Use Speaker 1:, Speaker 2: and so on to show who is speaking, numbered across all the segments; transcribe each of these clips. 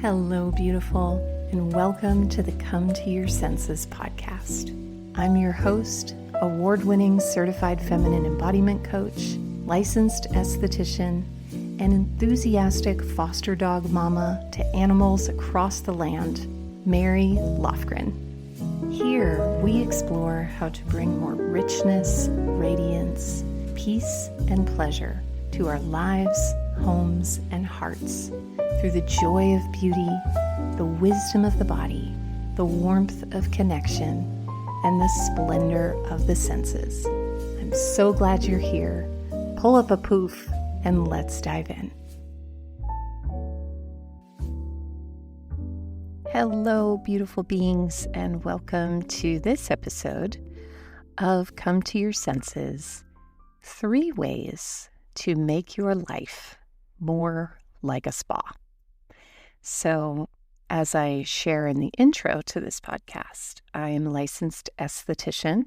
Speaker 1: Hello, beautiful, and welcome to the Come to Your Senses podcast. I'm your host, award-winning certified feminine embodiment coach, licensed esthetician, and enthusiastic foster dog mama to animals across the land, Mary Lofgren. Here, we explore how to bring more richness, radiance, peace, and pleasure to our lives, homes, and hearts through the joy of beauty, the wisdom of the body, the warmth of connection, and the splendor of the senses. I'm so glad you're here. Pull up a poof and let's dive in. Hello, beautiful beings, and welcome to this episode of Come to Your Senses, 3 ways to make your life more like a spa. So, as I share in the intro to this podcast, I am a licensed esthetician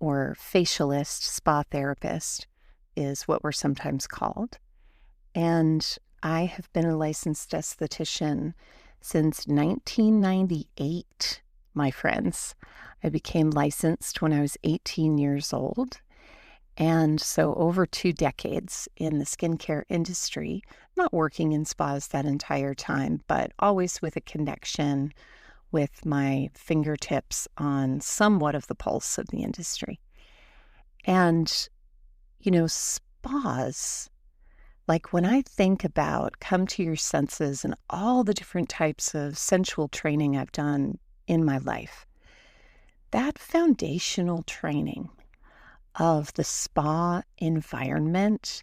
Speaker 1: or facialist, spa therapist is what we're sometimes called. And I have been a licensed esthetician since 1998, my friends. I became licensed when I was 18 years old. And so over 2 decades in the skincare industry, not working in spas that entire time, but always with a connection with my fingertips on somewhat of the pulse of the industry. And, spas, like when I think about Come to Your Senses and all the different types of sensual training I've done in my life, that foundational training of the spa environment,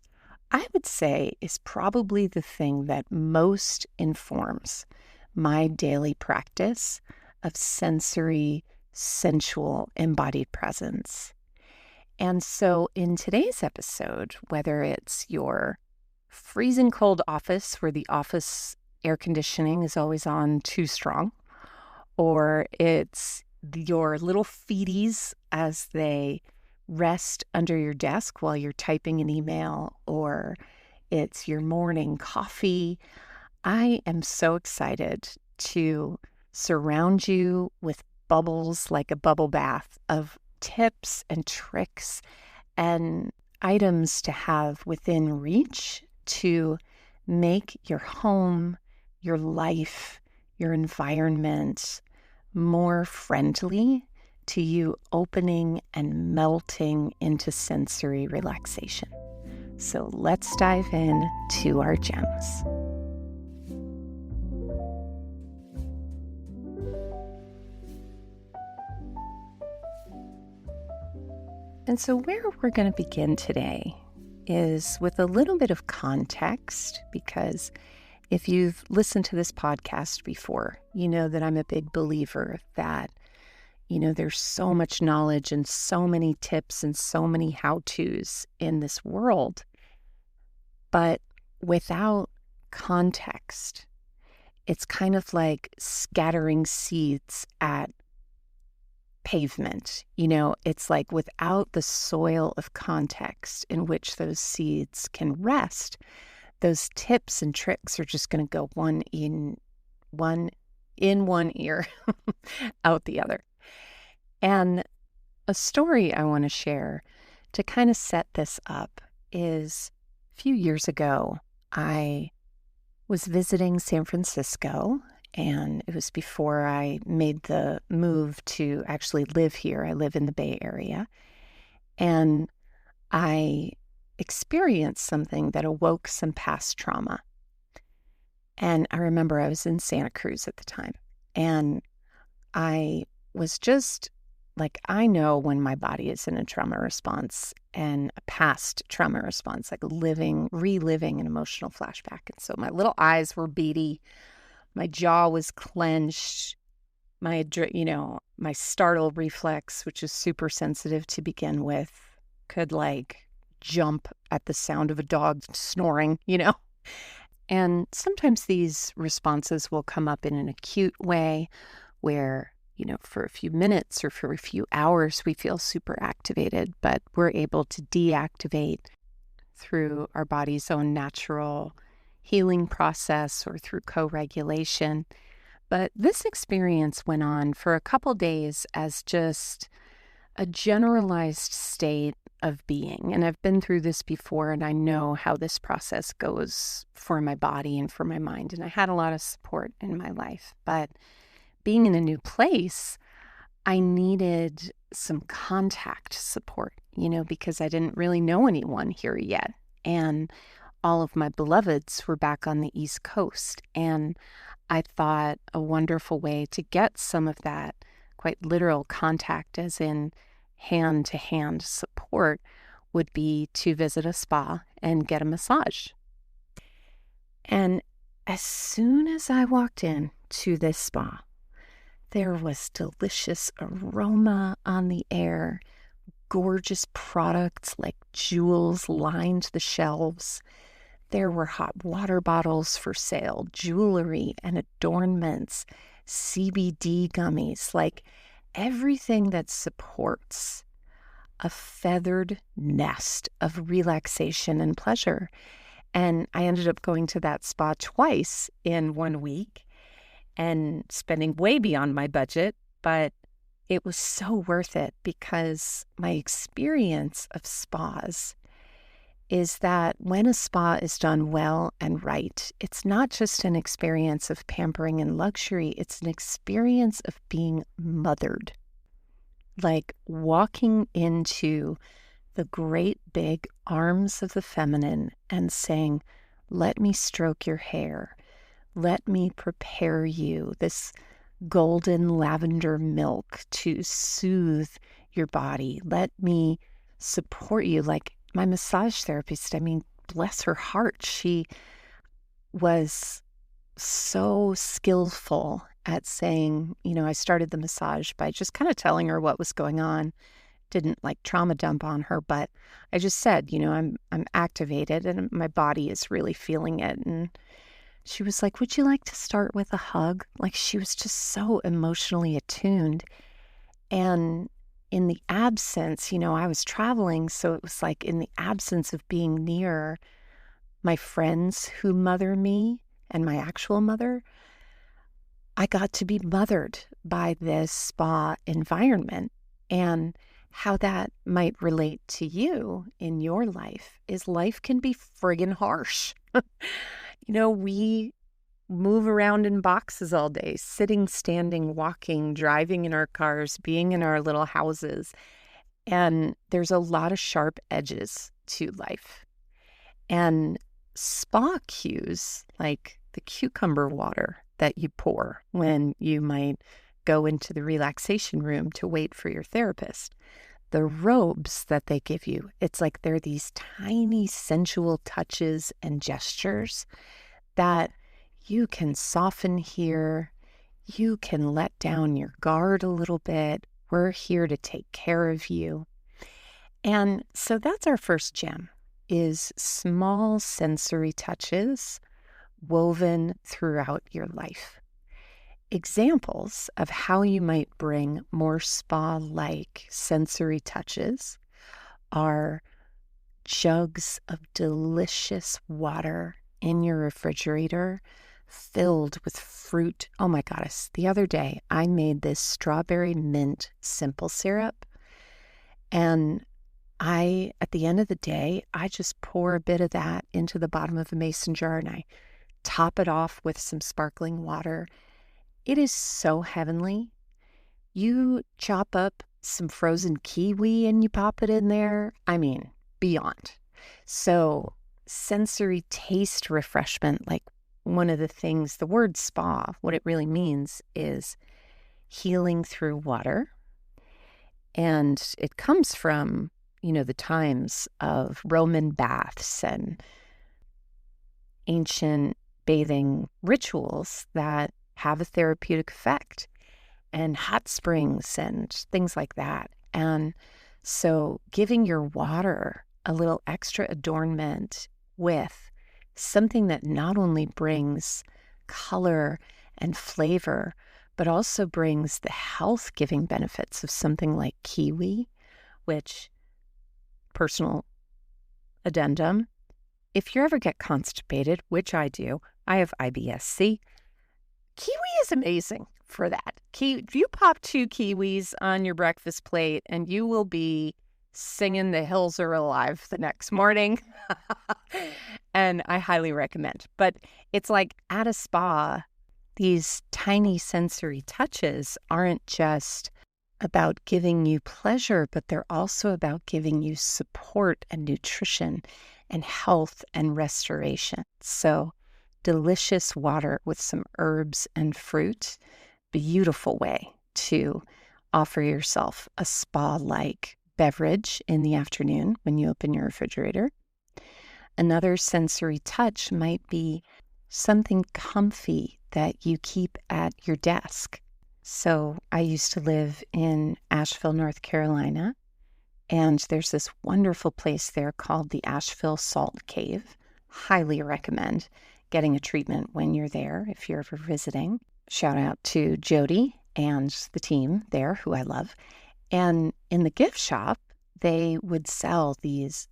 Speaker 1: I would say, is probably the thing that most informs my daily practice of sensory, sensual, embodied presence. And so in today's episode, whether it's your freezing cold office where the office air conditioning is always on too strong, or it's your little feeties as they rest under your desk while you're typing an email, or it's your morning coffee, I am so excited to surround you with bubbles like a bubble bath of tips and tricks and items to have within reach to make your home, your life, your environment more friendly to you opening and melting into sensory relaxation. So let's dive in to our gems. And so where we're going to begin today is with a little bit of context, because if you've listened to this podcast before, you know that I'm a big believer that there's so much knowledge and so many tips and so many how-tos in this world. But without context, it's kind of like scattering seeds at pavement. It's like without the soil of context in which those seeds can rest, those tips and tricks are just going to go one in one ear, out the other. And a story I want to share to kind of set this up is a few years ago, I was visiting San Francisco, and it was before I made the move to actually live here. I live in the Bay Area, and I experienced something that awoke some past trauma. And I remember I was in Santa Cruz at the time, and I was just like, I know when my body is in a trauma response and a past trauma response, like reliving an emotional flashback. And so my little eyes were beady, my jaw was clenched, my startle reflex, which is super sensitive to begin with, could jump at the sound of a dog snoring, And sometimes these responses will come up in an acute way where for a few minutes or for a few hours, we feel super activated, but we're able to deactivate through our body's own natural healing process or through co-regulation. But this experience went on for a couple days as just a generalized state of being. And I've been through this before, and I know how this process goes for my body and for my mind. And I had a lot of support in my life. But being in a new place, I needed some contact support, because I didn't really know anyone here yet. And all of my beloveds were back on the East Coast. And I thought a wonderful way to get some of that quite literal contact, as in hand-to-hand support, would be to visit a spa and get a massage. And as soon as I walked in to this spa, there was delicious aroma on the air. Gorgeous products like jewels lined the shelves. There were hot water bottles for sale, jewelry and adornments, CBD gummies, like everything that supports a feathered nest of relaxation and pleasure. And I ended up going to that spa twice in 1 week and spending way beyond my budget, but it was so worth it because my experience of spas is that when a spa is done well and right, it's not just an experience of pampering and luxury, it's an experience of being mothered. Like walking into the great big arms of the feminine and saying, let me stroke your hair. Let me prepare you this golden lavender milk to soothe your body. Let me support you. Like my massage therapist, bless her heart, she was so skillful at saying, I started the massage by just kind of telling her what was going on. Didn't like trauma dump on her, but I just said, I'm activated and my body is really feeling it. And she was like, would you like to start with a hug? Like she was just so emotionally attuned. And in the absence, I was traveling, so it was like in the absence of being near my friends who mother me and my actual mother, I got to be mothered by this spa environment. And how that might relate to you in your life is life can be friggin' harsh. We move around in boxes all day, sitting, standing, walking, driving in our cars, being in our little houses. And there's a lot of sharp edges to life. And spa cues, like the cucumber water that you pour when you might go into the relaxation room to wait for your therapist, the robes that they give you, it's like they're these tiny sensual touches and gestures that you can soften here. You can let down your guard a little bit. We're here to take care of you. And so that's our first gem, is small sensory touches woven throughout your life. Examples of how you might bring more spa-like sensory touches are jugs of delicious water in your refrigerator filled with fruit. Oh my goddess, the other day I made this strawberry mint simple syrup, and at the end of the day, I just pour a bit of that into the bottom of a mason jar and I top it off with some sparkling water. It is so heavenly. You chop up some frozen kiwi and you pop it in there. Beyond. So sensory taste refreshment, like one of the things, the word spa, what it really means is healing through water. And it comes from, the times of Roman baths and ancient bathing rituals that have a therapeutic effect, and hot springs and things like that. And so giving your water a little extra adornment with something that not only brings color and flavor, but also brings the health-giving benefits of something like kiwi, which, personal addendum, if you ever get constipated, which I do, I have IBS-C, kiwi is amazing for that. You pop 2 kiwis on your breakfast plate and you will be singing "The Hills Are Alive" the next morning. And I highly recommend. But it's like at a spa, these tiny sensory touches aren't just about giving you pleasure, but they're also about giving you support and nutrition and health and restoration. So delicious water with some herbs and fruit, beautiful way to offer yourself a spa-like beverage in the afternoon when you open your refrigerator. Another sensory touch might be something comfy that you keep at your desk. So I used to live in Asheville, North Carolina, and there's this wonderful place there called the Asheville Salt Cave. Highly recommend getting a treatment when you're there if you're ever visiting. Shout out to Jody and the team there, who I love. And in the gift shop, they would sell these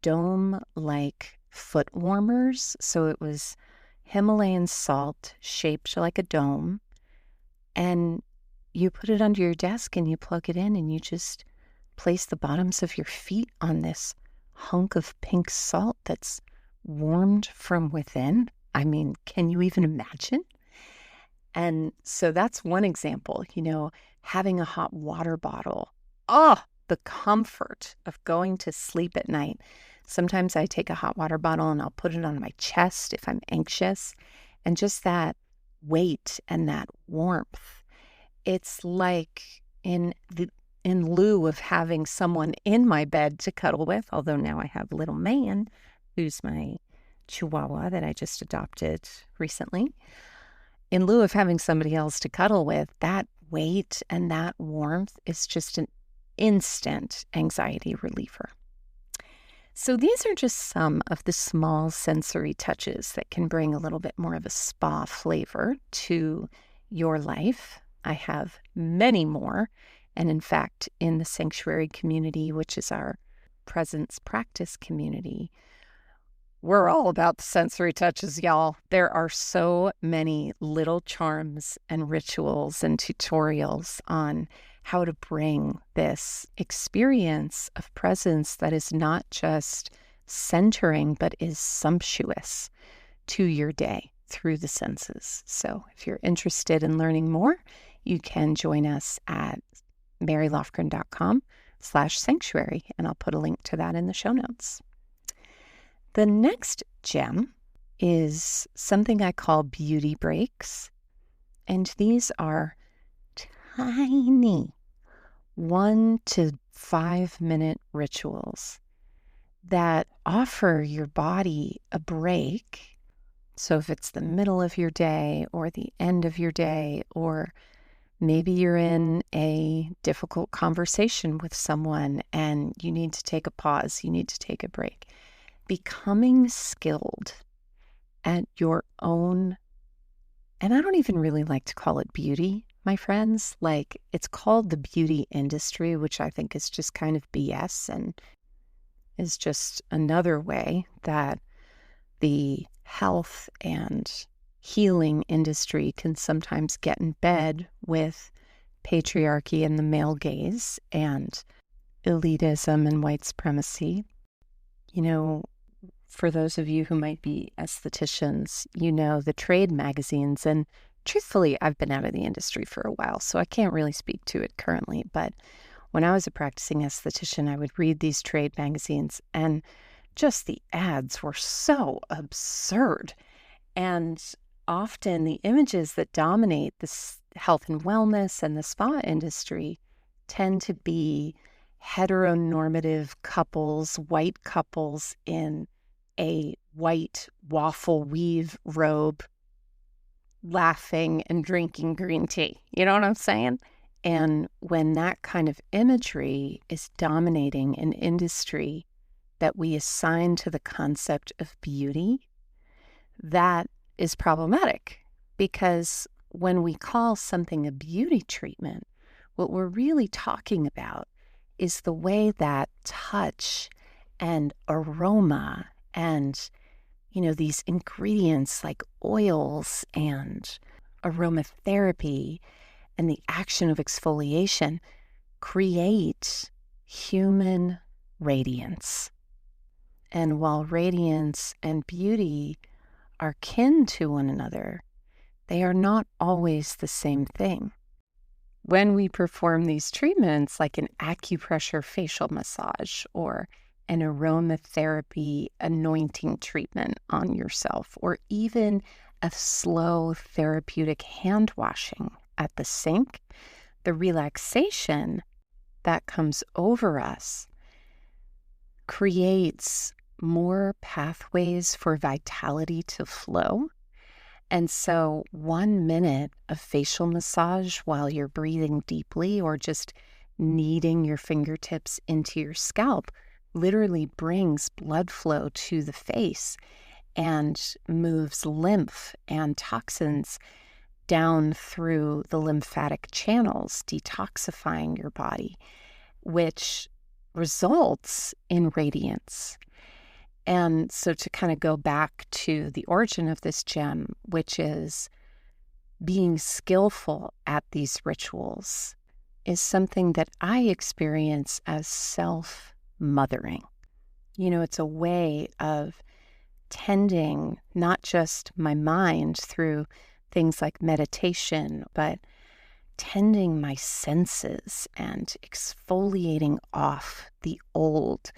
Speaker 1: dome-like foot warmers. So it was Himalayan salt shaped like a dome. And you put it under your desk and you plug it in and you just place the bottoms of your feet on this hunk of pink salt that's warmed from within. I mean, can you even imagine? And so that's one example, having a hot water bottle. Oh, the comfort of going to sleep at night. Sometimes I take a hot water bottle and I'll put it on my chest if I'm anxious. And just that weight and that warmth, it's like in lieu of having someone in my bed to cuddle with, although now I have little Man, who's my Chihuahua that I just adopted recently. In lieu of having somebody else to cuddle with, that weight and that warmth is just an instant anxiety reliever. So these are just some of the small sensory touches that can bring a little bit more of a spa flavor to your life. I have many more. And in fact, in the Sanctuary community, which is our presence practice community, we're all about the sensory touches, y'all. There are so many little charms and rituals and tutorials on how to bring this experience of presence that is not just centering, but is sumptuous to your day through the senses. So if you're interested in learning more, you can join us at marylofgren.com/sanctuary, and I'll put a link to that in the show notes. The next gem is something I call beauty breaks. And these are tiny 1 to 5 minute rituals that offer your body a break. So if it's the middle of your day or the end of your day, or maybe you're in a difficult conversation with someone and you need to take a pause, you need to take a break. Becoming skilled at your own, and I don't even really like to call it beauty, my friends. Like, it's called the beauty industry, which I think is just kind of BS and is just another way that the health and healing industry can sometimes get in bed with patriarchy and the male gaze and elitism and white supremacy. For those of you who might be estheticians, the trade magazines, and truthfully, I've been out of the industry for a while, so I can't really speak to it currently. But when I was a practicing esthetician, I would read these trade magazines, and just the ads were so absurd. And often the images that dominate this health and wellness and the spa industry tend to be heteronormative couples, white couples in a white waffle weave robe, laughing and drinking green tea. You know what I'm saying? And when that kind of imagery is dominating an industry that we assign to the concept of beauty, that is problematic, because when we call something a beauty treatment, what we're really talking about is the way that touch and aroma and these ingredients like oils and aromatherapy and the action of exfoliation create human radiance. And while radiance and beauty are kin to one another, they are not always the same thing. When we perform these treatments, like an acupressure facial massage or an aromatherapy anointing treatment on yourself, or even a slow therapeutic hand washing at the sink, the relaxation that comes over us creates more pathways for vitality to flow. And so 1 minute of facial massage while you're breathing deeply or just kneading your fingertips into your scalp literally brings blood flow to the face and moves lymph and toxins down through the lymphatic channels, detoxifying your body, which results in radiance. And so to kind of go back to the origin of this gem, which is being skillful at these rituals, is something that I experience as self-mothering. It's a way of tending not just my mind through things like meditation, but tending my senses and exfoliating off the old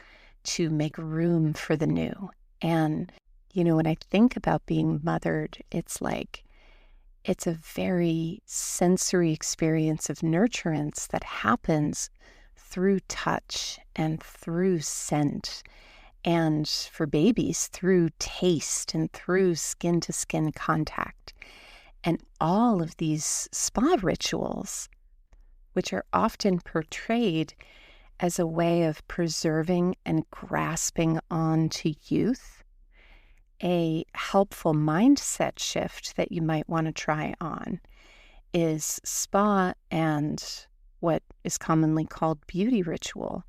Speaker 1: to make room for the new. And, when I think about being mothered, it's a very sensory experience of nurturance that happens through touch and through scent, and for babies, through taste and through skin-to-skin contact. And all of these spa rituals, which are often portrayed as a way of preserving and grasping on to youth, a helpful mindset shift that you might want to try on is spa and what is commonly called beauty ritual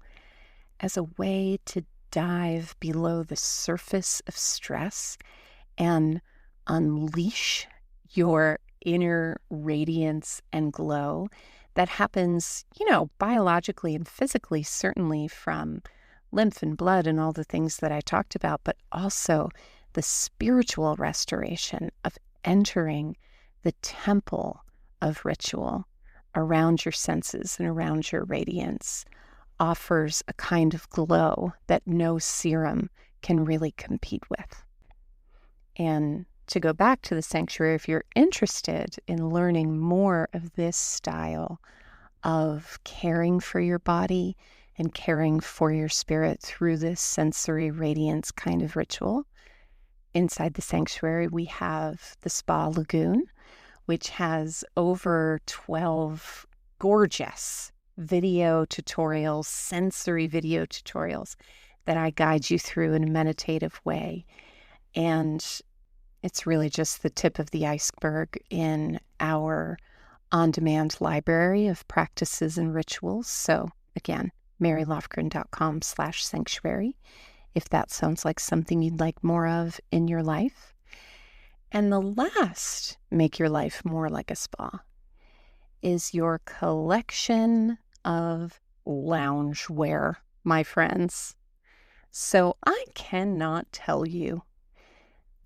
Speaker 1: as a way to dive below the surface of stress and unleash your inner radiance and glow that happens, biologically and physically, certainly from lymph and blood and all the things that I talked about, but also the spiritual restoration of entering the temple of ritual around your senses and around your radiance offers a kind of glow that no serum can really compete with. And to go back to the sanctuary, if you're interested in learning more of this style of caring for your body and caring for your spirit through this sensory radiance kind of ritual, inside the sanctuary, we have the Spa Lagoon, which has over 12 gorgeous video tutorials, sensory video tutorials that I guide you through in a meditative way. And it's really just the tip of the iceberg in our on-demand library of practices and rituals. So again, marylofgren.com/sanctuary, if that sounds like something you'd like more of in your life. And the last, make your life more like a spa, is your collection of loungewear, my friends. So I cannot tell you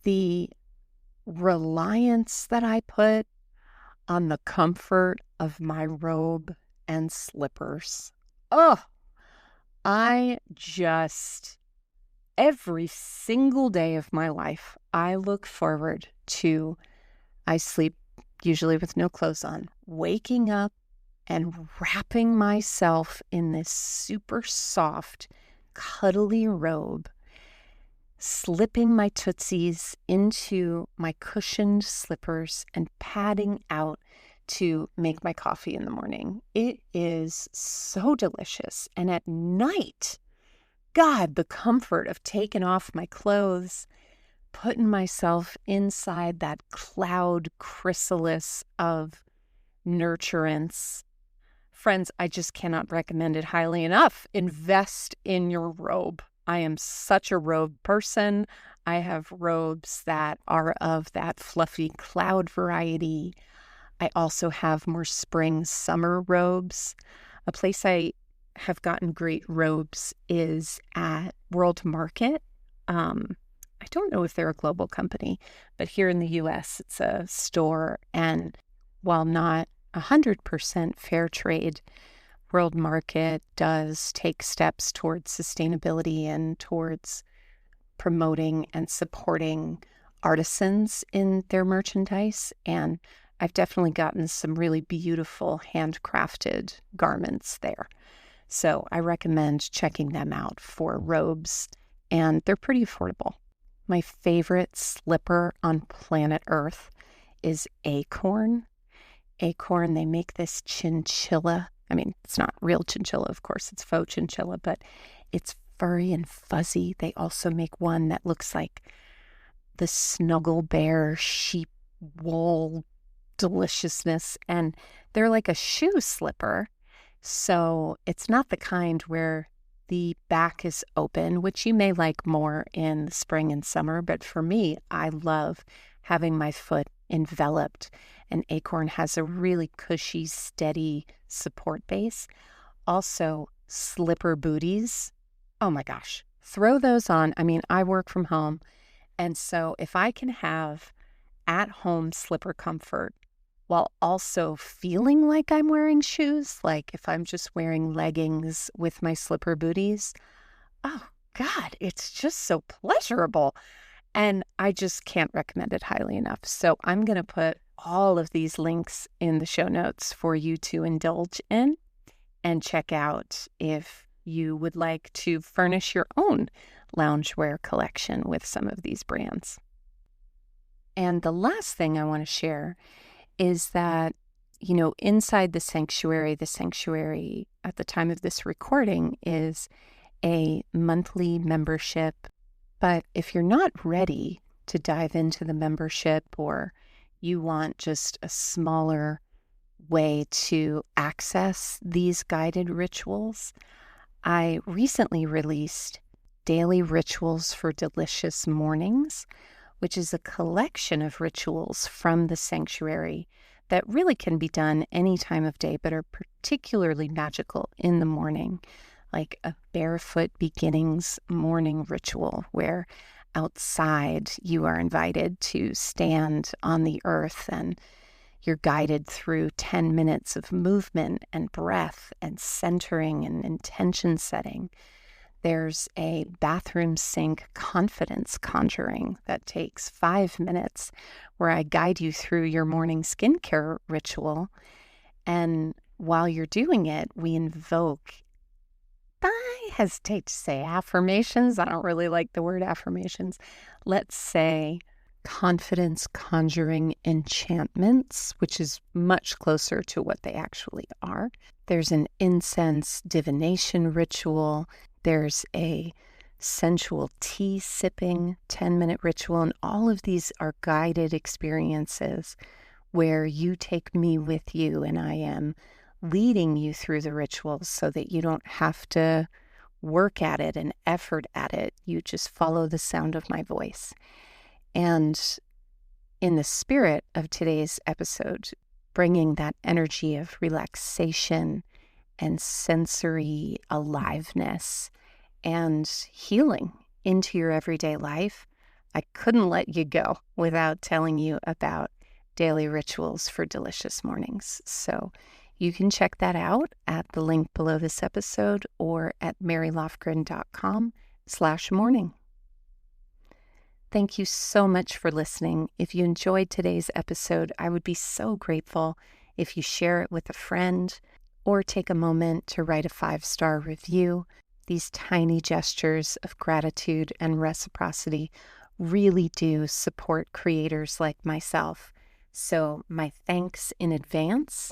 Speaker 1: the reliance that I put on the comfort of my robe and slippers. Oh, every single day of my life, I look forward to, I sleep usually with no clothes on, waking up and wrapping myself in this super soft, cuddly robe, slipping my tootsies into my cushioned slippers and padding out to make my coffee in the morning. It is so delicious. And at night, God, the comfort of taking off my clothes, putting myself inside that cloud chrysalis of nurturance. Friends, I just cannot recommend it highly enough. Invest in your robe. I am such a robe person. I have robes that are of that fluffy cloud variety. I also have more spring summer robes. A place I have gotten great robes is at World Market. I don't know if they're a global company, but here in the US, it's a store. And while not 100% fair trade, World Market does take steps towards sustainability and towards promoting and supporting artisans in their merchandise. And I've definitely gotten some really beautiful handcrafted garments there. So I recommend checking them out for robes, and they're pretty affordable. My favorite slipper on planet Earth is Acorn. Acorn, they make this chinchilla. I mean, it's not real chinchilla, of course, it's faux chinchilla, but it's furry and fuzzy. They also make one that looks like the Snuggle Bear sheep wool deliciousness, and they're like a shoe slipper. So it's not the kind where the back is open, which you may like more in the spring and summer. But for me, I love having my foot enveloped. And Acorn has a really cushy, steady support base. Also, slipper booties. Oh my gosh, throw those on. I mean, I work from home. And so if I can have at-home slipper comfort while also feeling like I'm wearing shoes, like if I'm just wearing leggings with my slipper booties, oh God, it's just so pleasurable. And I just can't recommend it highly enough. So I'm going to put all of these links in the show notes for you to indulge in and check out if you would like to furnish your own loungewear collection with some of these brands. And the last thing I want to share is that, inside the sanctuary at the time of this recording is a monthly membership. But if you're not ready to dive into the membership, or you want just a smaller way to access these guided rituals, I recently released Daily Rituals for Delicious Mornings, which is a collection of rituals from the sanctuary that really can be done any time of day, but are particularly magical in the morning, like a barefoot beginnings morning ritual where outside you are invited to stand on the earth and you're guided through 10 minutes of movement and breath and centering and intention setting. There's a bathroom sink confidence conjuring that takes 5 minutes where I guide you through your morning skincare ritual. And while you're doing it, we invoke, I hesitate to say affirmations. I don't really like the word affirmations. Let's say confidence conjuring enchantments, which is much closer to what they actually are. There's an incense divination ritual. There's a sensual tea sipping 10-minute ritual, and all of these are guided experiences where you take me with you, and I am leading you through the rituals so that you don't have to work at it and effort at it. You just follow the sound of my voice. And in the spirit of today's episode, bringing that energy of relaxation and sensory aliveness and healing into your everyday life, I couldn't let you go without telling you about Daily Rituals for Delicious Mornings. So you can check that out at the link below this episode or at marylofgren.com/morning. Thank you so much for listening. If you enjoyed today's episode, I would be so grateful if you share it with a friend or take a moment to write a 5-star review. These tiny gestures of gratitude and reciprocity really do support creators like myself. So my thanks in advance.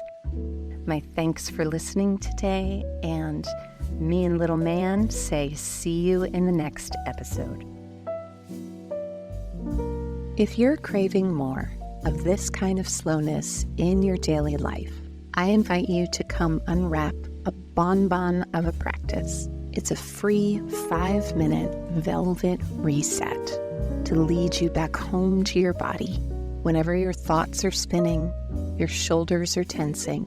Speaker 1: My thanks for listening today. And me and little man say see you in the next episode. If you're craving more of this kind of slowness in your daily life, I invite you to come unwrap a bonbon of a practice. It's a free 5-minute velvet reset. to lead you back home to your body whenever your thoughts are spinning, your shoulders are tensing,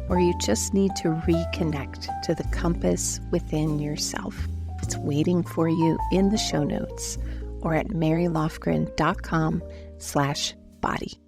Speaker 1: or you just need to reconnect to the compass within yourself. It's waiting for you in the show notes or at marylofgren.com/body.